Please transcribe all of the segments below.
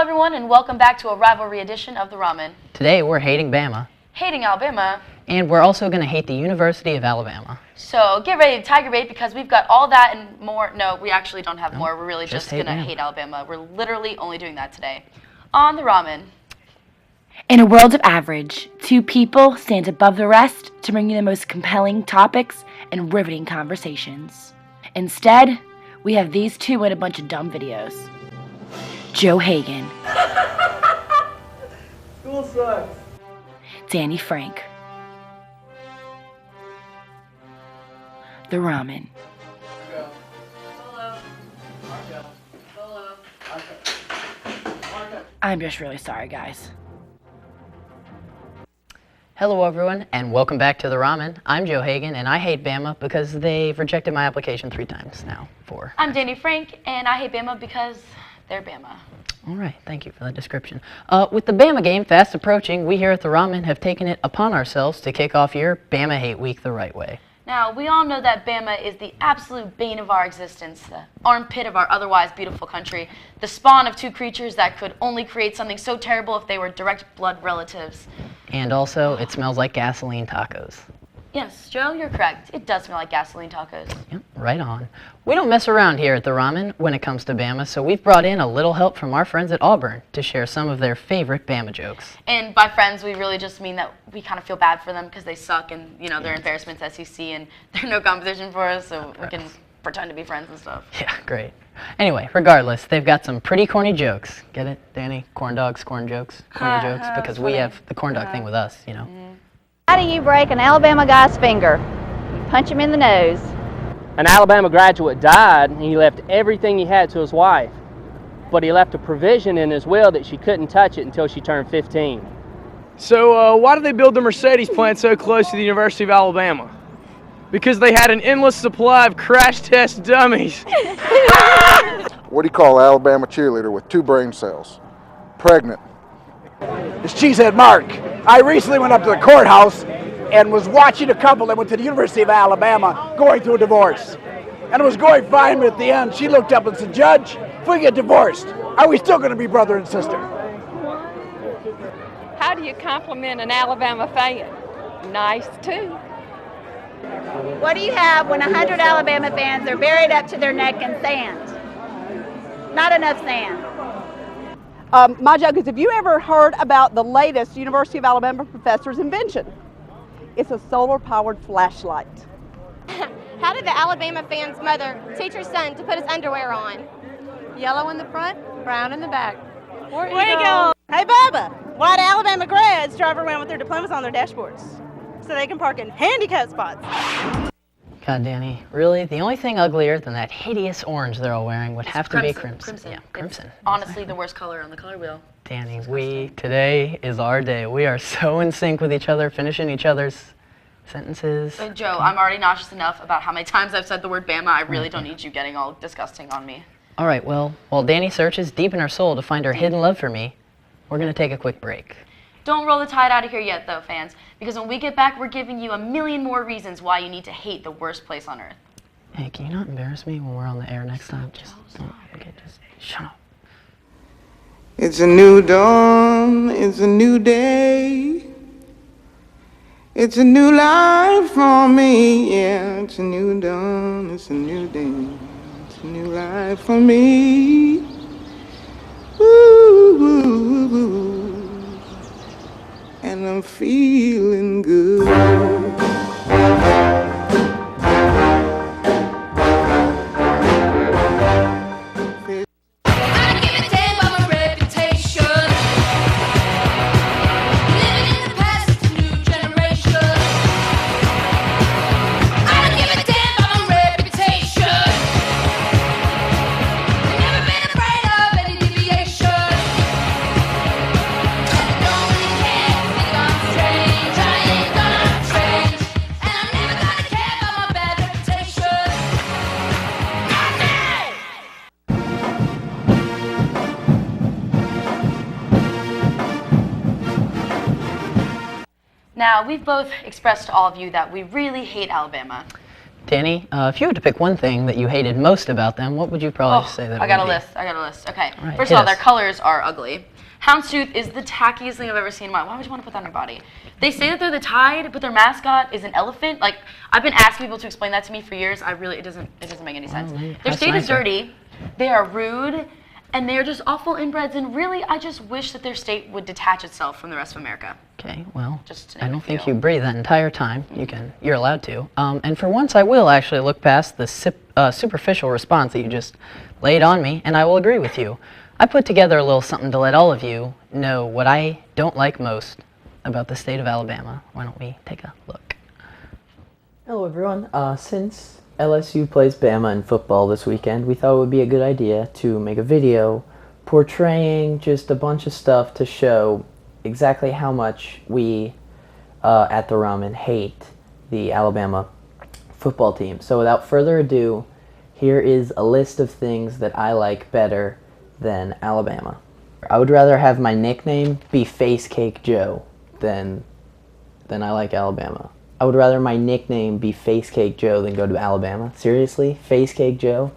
everyone, and welcome back to a rivalry edition of the Ramen. Today we're hating Bama. Hating Alabama. And we're also going to hate the University of Alabama. So get ready to tiger bait because we've got all that and more. No, we actually don't have more. We're really just going to hate Alabama. We're literally only doing that today on the Ramen. In a world of average, two people stand above the rest to bring you the most compelling topics and riveting conversations. Instead, we have these two and a bunch of dumb videos. Joe Hagan. School sucks. Danny Frank. The Ramen. I'm just really sorry, guys. Hello everyone, and welcome back to the Ramen. I'm Joe Hagan, and I hate Bama because they've rejected my application 3 times now. 4. I'm Danny Frank, and I hate Bama because they're Bama. All right, thank you for the description. With the Bama game fast approaching, we here at the Ramen have taken it upon ourselves to kick off your Bama Hate Week the right way. Now, we all know that Bama is the absolute bane of our existence, the armpit of our otherwise beautiful country, the spawn of two creatures that could only create something so terrible if they were direct blood relatives. And also, it smells like gasoline tacos. Yes, Joe, you're correct. It does smell like gasoline tacos. Yep, right on. We don't mess around here at the Ramen when it comes to Bama, so we've brought in a little help from our friends at Auburn to share some of their favorite Bama jokes. And by friends, we really just mean that we kind of feel bad for them because they suck and, you know, they're embarrassments SEC and they're no competition for us, so we can pretend to be friends and stuff. Yeah, great. Anyway, regardless, they've got some pretty corny jokes. Get it, Danny? Corn dogs, corn jokes, corny jokes, because we have the corn dog thing with us, you know. Mm-hmm. How do you break an Alabama guy's finger? You punch him in the nose. An Alabama graduate died and he left everything he had to his wife. But he left a provision in his will that she couldn't touch it until she turned 15. So why did they build the Mercedes plant so close to the University of Alabama? Because they had an endless supply of crash test dummies. What do you call an Alabama cheerleader with 2 brain cells? Pregnant. It's Cheesehead Mark. I recently went up to the courthouse and was watching a couple that went to the University of Alabama going through a divorce. And it was going fine, but at the end she looked up and said, "Judge, if we get divorced, are we still going to be brother and sister?" How do you compliment an Alabama fan? Nice, too. What do you have when 100 Alabama fans are buried up to their neck in sand? Not enough sand. My joke is, have you ever heard about the latest University of Alabama professor's invention? It's a solar-powered flashlight. How did the Alabama fan's mother teach her son to put his underwear on? Yellow in the front, brown in the back. Way to go! Hey, Bubba, why do Alabama grads drive around with their diplomas on their dashboards? So they can park in handicap spots. God, Danny, really? The only thing uglier than that hideous orange they're all wearing would have to be crimson. Yeah, crimson. It's honestly the worst color on the color wheel. Danny, today is our day. We are so in sync with each other, finishing each other's sentences. Joe, I'm already nauseous enough about how many times I've said the word Bama. I really don't need you getting all disgusting on me. All right, well, while Danny searches deep in her soul to find her hidden love for me, we're going to take a quick break. Don't roll the tide out of here yet, though, fans, because when we get back, we're giving you a million more reasons why you need to hate the worst place on earth. Hey, can you not embarrass me when we're on the air next time? Just shut up. It's a new dawn, it's a new day. It's a new life for me, yeah. It's a new dawn, it's a new day. It's a new life for me. Ooh, ooh, ooh. And I'm feeling good. Now, we've both expressed to all of you that we really hate Alabama. Danny, if you had to pick one thing that you hated most about them, what would you probably say that I got a would be? list. I got a list. Okay. All right, First hit of all, us. their colors are ugly. Houndstooth is the tackiest thing I've ever seen in my life. Why would you want to put that on your body? They say that they're the Tide, but their mascot is an elephant. Like, I've been asking people to explain that to me for years. It doesn't make any sense. man, Their that's state is nicer. dirty. They are rude. And they're just awful inbreds. And really, I just wish that their state would detach itself from the rest of America. Okay, well, Just to I name don't a think few. you breathe that entire time. You're allowed to. And for once, I will actually look past the superficial response that you just laid on me, and I will agree with you. I put together a little something to let all of you know what I don't like most about the state of Alabama. Why don't we take a look? Hello everyone. Since LSU plays Bama in football this weekend, we thought it would be a good idea to make a video portraying just a bunch of stuff to show exactly how much we at the Ramen hate the Alabama football team. So without further ado, here is a list of things that I like better than Alabama. I would rather have my nickname be Face Cake Joe than I like Alabama. I would rather my nickname be Face Cake Joe than go to Alabama. Seriously? Face Cake Joe?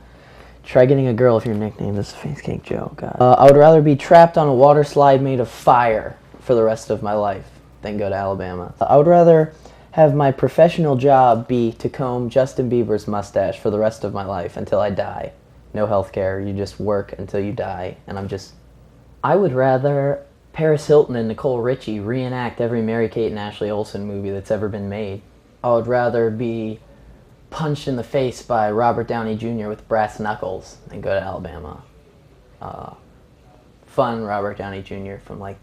Try getting a girl if your nickname is Face Cake Joe. God. I would rather be trapped on a water slide made of fire for the rest of my life than go to Alabama. I would rather have my professional job be to comb Justin Bieber's mustache for the rest of my life until I die. No health care, you just work until you die, and I would rather Paris Hilton and Nicole Richie reenact every Mary-Kate and Ashley Olsen movie that's ever been made. I would rather be punched in the face by Robert Downey Jr. with brass knuckles than go to Alabama. Fun Robert Downey Jr. from like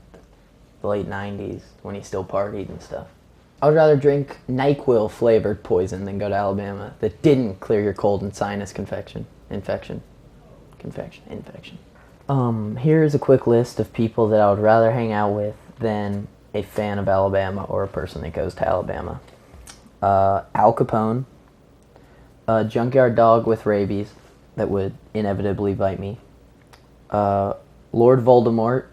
the late 90s when he still partied and stuff. I would rather drink NyQuil flavored poison than go to Alabama that didn't clear your cold and sinus infection. Here's a quick list of people that I would rather hang out with than a fan of Alabama or a person that goes to Alabama. Al Capone, a junkyard dog with rabies that would inevitably bite me, Lord Voldemort,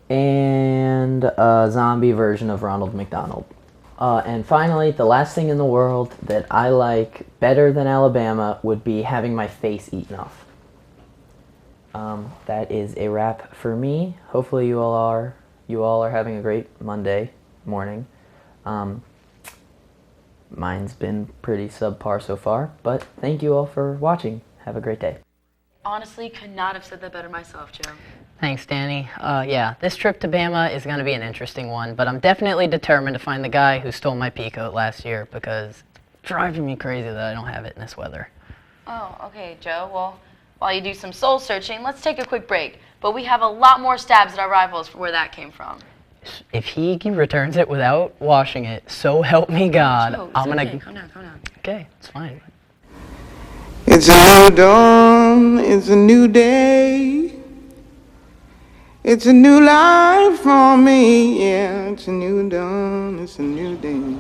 and a zombie version of Ronald McDonald. And finally, the last thing in the world that I like better than Alabama would be having my face eaten off. That is a wrap for me. Hopefully you all are having a great Monday morning. Mine's been pretty subpar so far, but thank you all for watching. Have a great day. Honestly, could not have said that better myself, Joe. Thanks, Danny. Yeah, this trip to Bama is going to be an interesting one, but I'm definitely determined to find the guy who stole my pea coat last year because it's driving me crazy that I don't have it in this weather. Oh, okay, Joe. Well, while you do some soul searching, let's take a quick break. But we have a lot more stabs at our rivals for where that came from. If he returns it without washing it, so help me God, Joe, I'm okay. going to... Calm down. Okay, it's fine. It's a new dawn, it's a new day. It's a new life for me, yeah. It's a new dawn, it's a new day.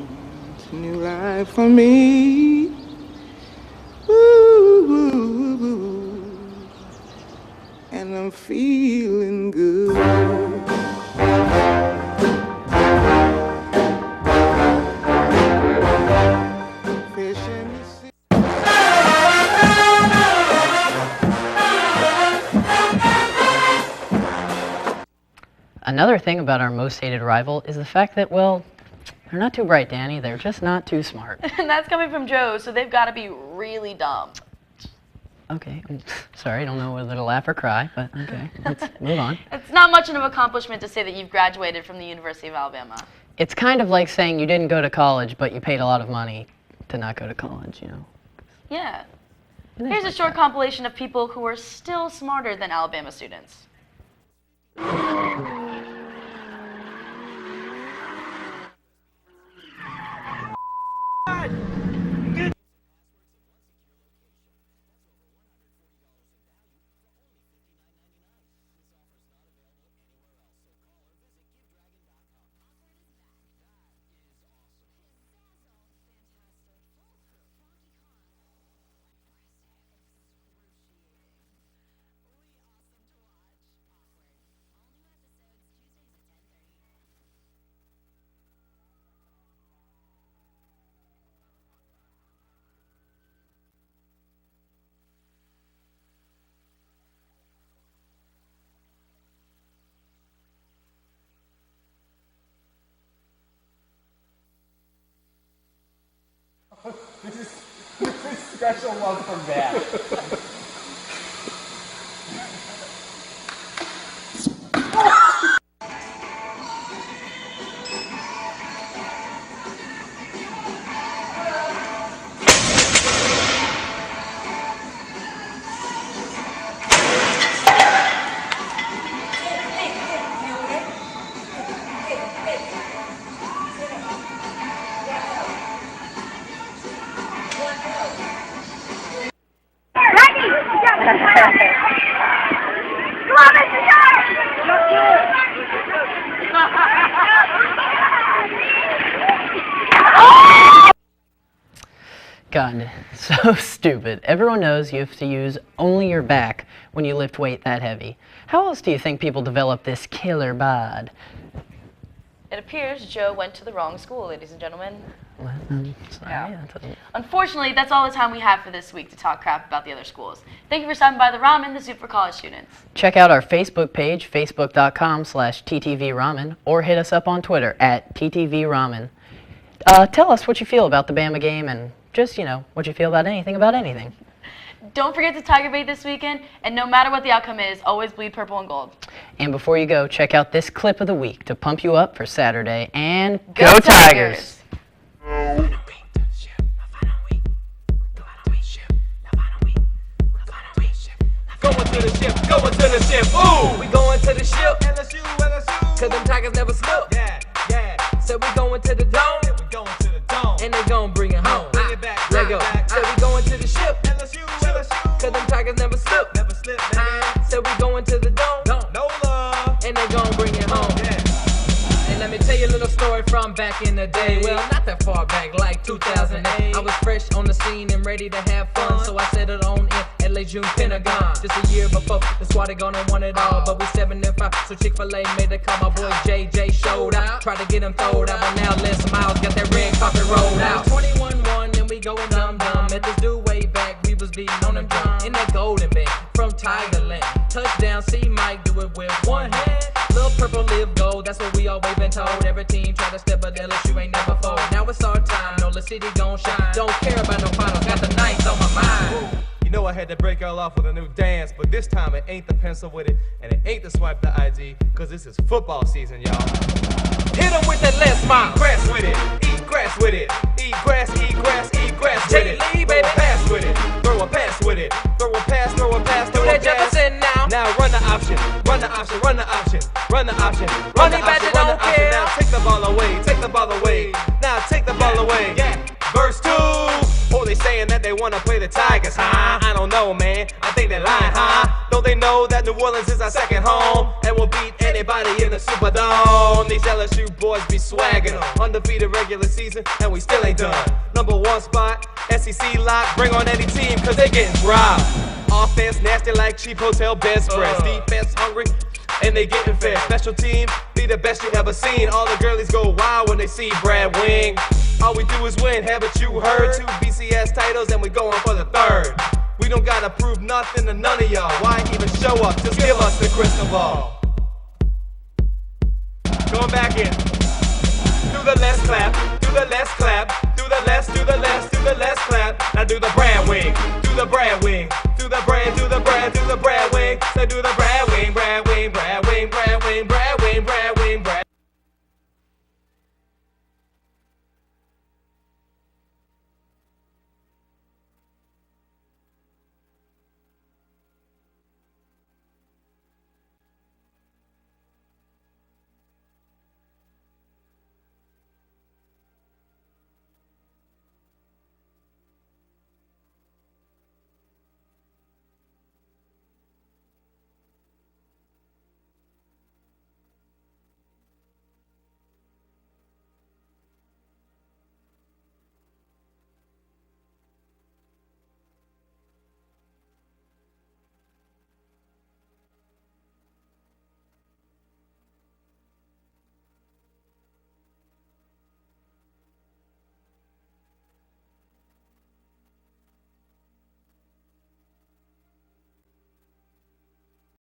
It's a new life for me. Ooh, and I'm feeling good. Another thing about our most hated rival is the fact that, well, they're not too bright, Danny. They're just not too smart. And that's coming from Joe, so they've got to be really dumb. Okay, I'm sorry, I don't know whether to laugh or cry, but okay, let's move on. It's not much of an accomplishment to say that you've graduated from the University of Alabama. It's kind of like saying you didn't go to college, but you paid a lot of money to not go to college, you know. Yeah. Here's a short compilation of people who are still smarter than Alabama students. Special welcome back. God, so stupid. Everyone knows you have to use only your back when you lift weight that heavy. How else do you think people develop this killer bod? It appears Joe went to the wrong school, ladies and gentlemen. Well, sorry, Yeah. that doesn't- Unfortunately, that's all the time we have for this week to talk crap about the other schools. Thank you for stopping by the Ramen, the soup for college students. Check out our Facebook page, facebook.com/TTVRamen, or hit us up on Twitter @TTVRamen. Tell us what you feel about the Bama game and just, what you feel about anything. Don't forget to Tiger bait this weekend, and no matter what the outcome is, always bleed purple and gold. And before you go, check out this clip of the week to pump you up for Saturday, and Go Tigers! Going to the ship, ooh! We going to the ship, LSU, cause them Tigers never slip. So we going to the dome, and they gon' bring it home. Let go. So we going to the ship, LSU, cause them Tigers never slip. So we going to the dome, and they gon' bring it home. And let me tell you a little story from back in the day. Well, not that far back, like 2008. I was fresh on the scene and ready to have fun, so I settled on in LA June Pentagon. Just a year before, the squad had gone and won it all. But we 7-5, so Chick-fil-A made a call. My boy JJ showed out, tried to get him throwed out, but now Les Miles got that red carpet rolled out. 21-1 and we going dumb. Met this dude way back, we was beating on them drum. In that golden band from Tigerland. Touchdown, see Mike do it with one hand. Little purple live gold, that's what we always been told. Every team try to step, but LSU ain't never fold. Now it's our time, no, the city gon' shine. Don't care about no finals, got the ninth on my mind. You know I had to break y'all off with a new dance, but this time it ain't the pencil with it, and it ain't the swipe the ID, cause this is football season, y'all. Hit 'em with that Les Miles. Grass with it, eat grass with it, eat grass with it. Lee, baby. Throw a pass with it, throw a pass with it, throw a pass, throw a pass, throw Do a that pass. Jefferson now. Now run the option, run the option, run the option, run the option, run the Honey badger option, run the don't option. care. Now take the ball away, take the ball away. Now take the ball away. Yeah. Verse 2. Oh, they saying that they wanna play the Tigers, huh? I don't know, man. I think they're lying, huh? Don't they know that New Orleans is our second home and we'll beat anybody in the Superdome? These LSU boys be swagging, undefeated regular season, and we still ain't done. Number 1 spot, SEC lock. Bring on any team, cause they getting dropped. Offense nasty like cheap hotel bedspreads. Defense hungry, and they getting fed. Special team, be the best you ever seen. All the girlies go wild when they see Brad Wing. All we do is win, haven't you heard? 2 BCS titles and we going for the 3rd. We don't gotta prove nothing to none of y'all. Why even show up? Just give us the crystal ball. Going back in. Do the left clap, do the left clap, do the left, do the left, do the left clap. Now do the Brad Wing, do the Brad Wing, do the Brad, do the Brad, do the Brad Wing. So do the Brad Wing, Brad Wing, Brad Wing, Brad